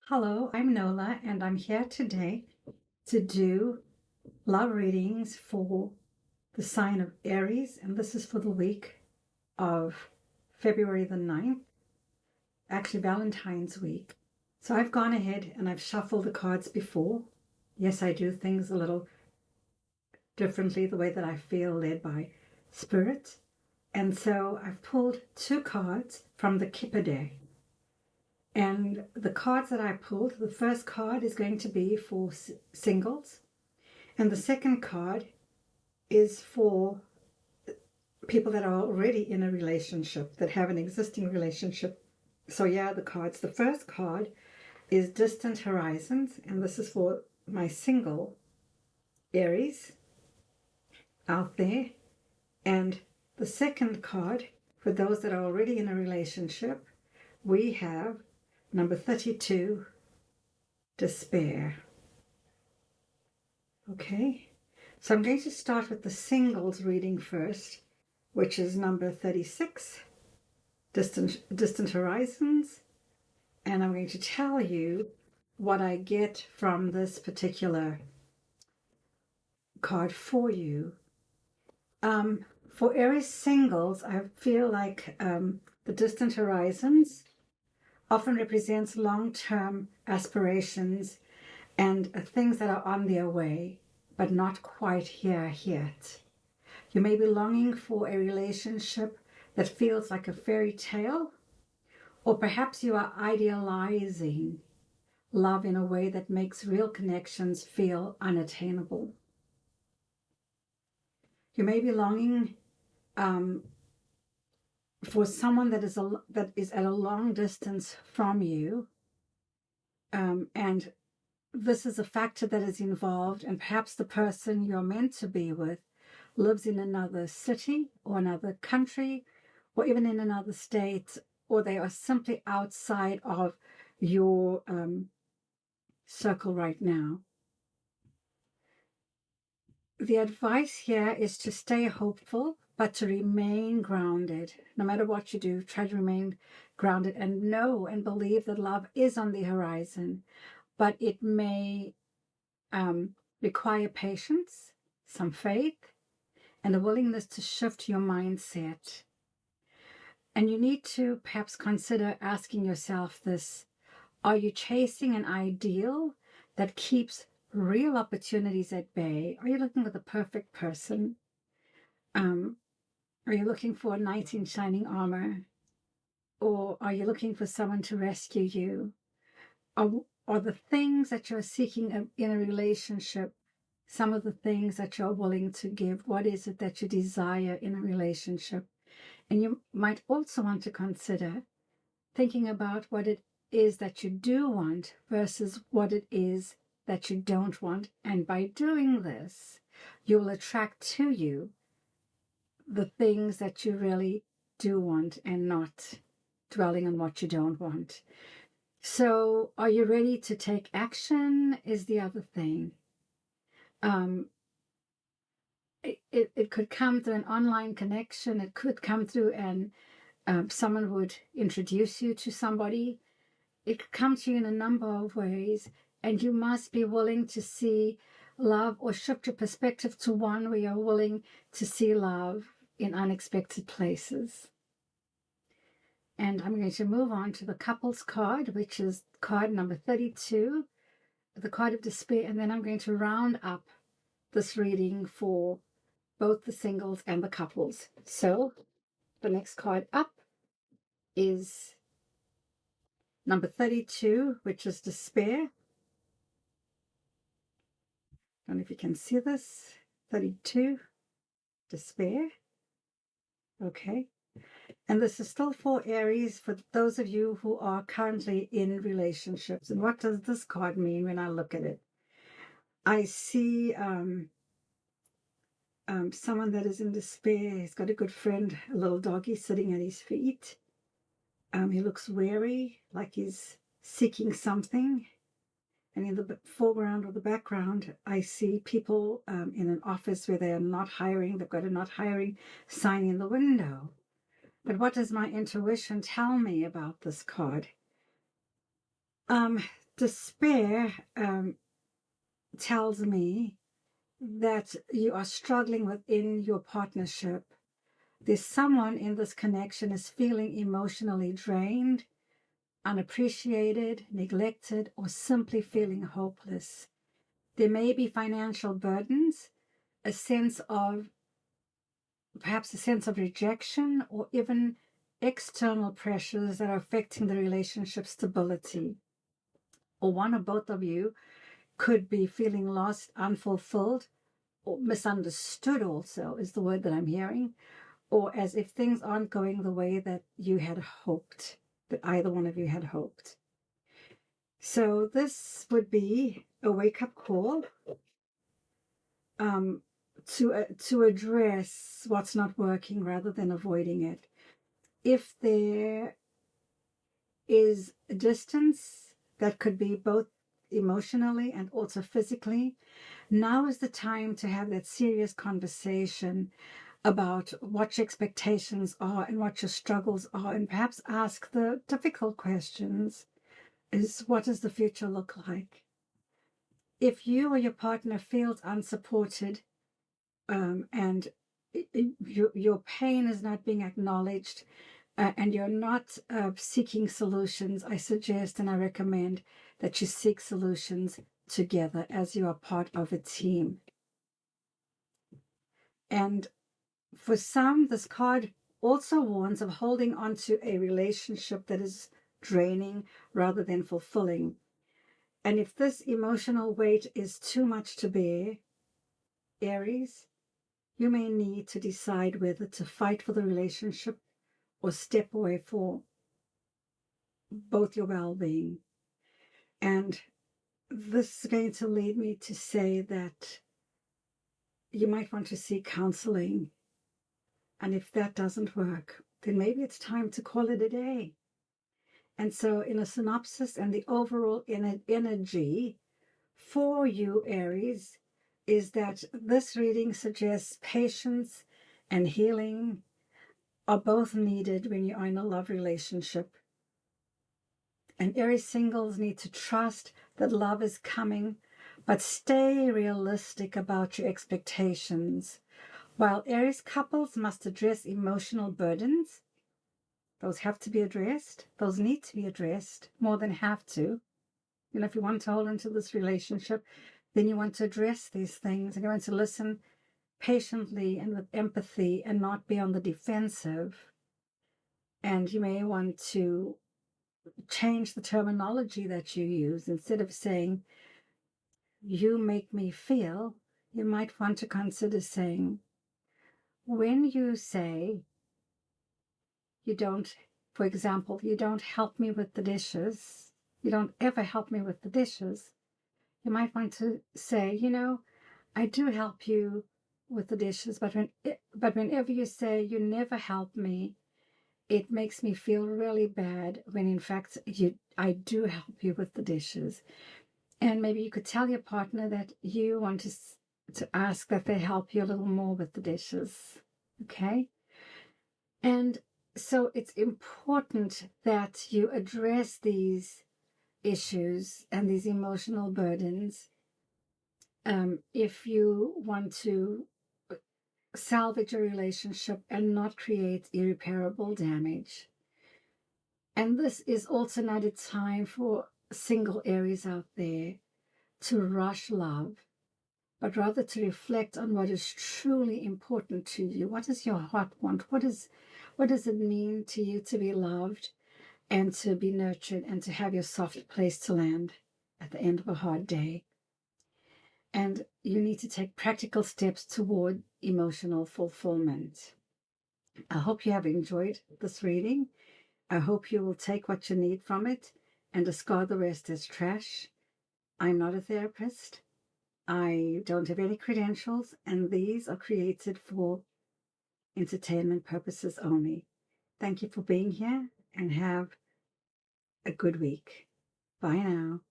Hello, I'm Nola, and I'm here today to do love readings for the sign of Aries, and this is for the week of February the 9th, actually Valentine's week. So I've gone ahead and I've shuffled the cards before. Yes, I do things a little differently, the way that I feel led by spirit. And so I've pulled two cards from the Kipper deck. And the cards that I pulled, the first card is going to be for singles, and the second card is for people that are already in a relationship, that have an existing relationship. So yeah, the cards. The first card is Distant Horizons, and this is for my single Aries out there. And the second card, for those that are already in a relationship, we have number 32, Despair. Okay, so I'm going to start with the singles reading first, which is number 36, Distant Horizons, and I'm going to tell you what I get from this particular card for you. For Aries singles, I feel like the Distant Horizons often represents long-term aspirations and things that are on their way, but not quite here yet. You may be longing for a relationship that feels like a fairy tale, or perhaps you are idealizing love in a way that makes real connections feel unattainable. You may be longing for someone that is at a long distance from you, and this is a factor that is involved, and perhaps the person you're meant to be with lives in another city or another country or even in another state, or they are simply outside of your circle right now. The advice here is to stay hopeful, but to remain grounded. No matter what you do, try to remain grounded and know and believe that love is on the horizon, but it may require patience, some faith, and a willingness to shift your mindset. And you need to perhaps consider asking yourself this: are you chasing an ideal that keeps real opportunities at bay? Are you looking for the perfect person? Are you looking for a knight in shining armor? Or are you looking for someone to rescue you? Are the things that you're seeking in a relationship some of the things that you're willing to give? What is it that you desire in a relationship? And you might also want to consider thinking about what it is that you do want versus what it is that you don't want. And by doing this, you will attract to you the things that you really do want and not dwelling on what you don't want. So are you ready to take action is the other thing. It could come through an online connection. It could come through and someone would introduce you to somebody. It could come to you in a number of ways, and you must be willing to see love or shift your perspective to one where you're willing to see love in unexpected places. And I'm going to move on to the couples card, which is card number 32, the card of despair, and then I'm going to round up this reading for both the singles and the couples. So the next card up is number 32, which is despair. I don't know if you can see this. 32, despair. Okay. And this is still for Aries, for those of you who are currently in relationships. And what does this card mean when I look at it? I see someone that is in despair. He's got a good friend, a little doggy sitting at his feet. He looks weary, like he's seeking something. And in the foreground or the background, I see people in an office where they are not hiring. They've got a not hiring sign in the window. But what does my intuition tell me about this card? despair tells me that you are struggling within your partnership. There's someone in this connection is feeling emotionally drained, unappreciated, neglected, or simply feeling hopeless. There may be financial burdens, perhaps a sense of rejection, or even external pressures that are affecting the relationship stability. Or one or both of you could be feeling lost, unfulfilled, or misunderstood also is the word that I'm hearing, or as if things aren't going the way that you had hoped, that either one of you had hoped. So this would be a wake-up call to address what's not working rather than avoiding it. If there is a distance that could be both emotionally and also physically, now is the time to have that serious conversation about what your expectations are and what your struggles are, and perhaps ask the difficult questions. What does the future look like? If you or your partner feels unsupported, and your pain is not being acknowledged, and you're not seeking solutions, I suggest and I recommend that you seek solutions together as you are part of a team. And for some, this card also warns of holding on to a relationship that is draining rather than fulfilling. And if this emotional weight is too much to bear, Aries, you may need to decide whether to fight for the relationship or step away for both your well-being. And this is going to lead me to say that you might want to seek counseling. And if that doesn't work, then maybe it's time to call it a day. And so in a synopsis and the overall energy for you, Aries, is that this reading suggests patience and healing are both needed when you are in a love relationship. And Aries singles need to trust that love is coming, but stay realistic about your expectations. While Aries couples must address emotional burdens, those have to be addressed. Those need to be addressed more than have to. You know, if you want to hold into this relationship, then you want to address these things, and you want to listen patiently and with empathy and not be on the defensive. And you may want to change the terminology that you use. Instead of saying, you make me feel, you might want to consider saying, when you say, you don't, for example, you don't help me with the dishes, you don't ever help me with the dishes, you might want to say, I do help you with the dishes, but whenever you say you never help me, it makes me feel really bad when in fact I do help you with the dishes. And maybe you could tell your partner that you want to ask that they help you a little more with the dishes. Okay? And so it's important that you address these issues and these emotional burdens if you want to salvage a relationship and not create irreparable damage. And this is also not a time for single Aries out there to rush love, but rather to reflect on what is truly important to you. What does your heart want? What does it mean to you to be loved and to be nurtured and to have your soft place to land at the end of a hard day? And you need to take practical steps toward emotional fulfillment. I hope you have enjoyed this reading. I hope you will take what you need from it and discard the rest as trash. I'm not a therapist. I don't have any credentials, and these are created for entertainment purposes only. Thank you for being here, and have a good week. Bye now.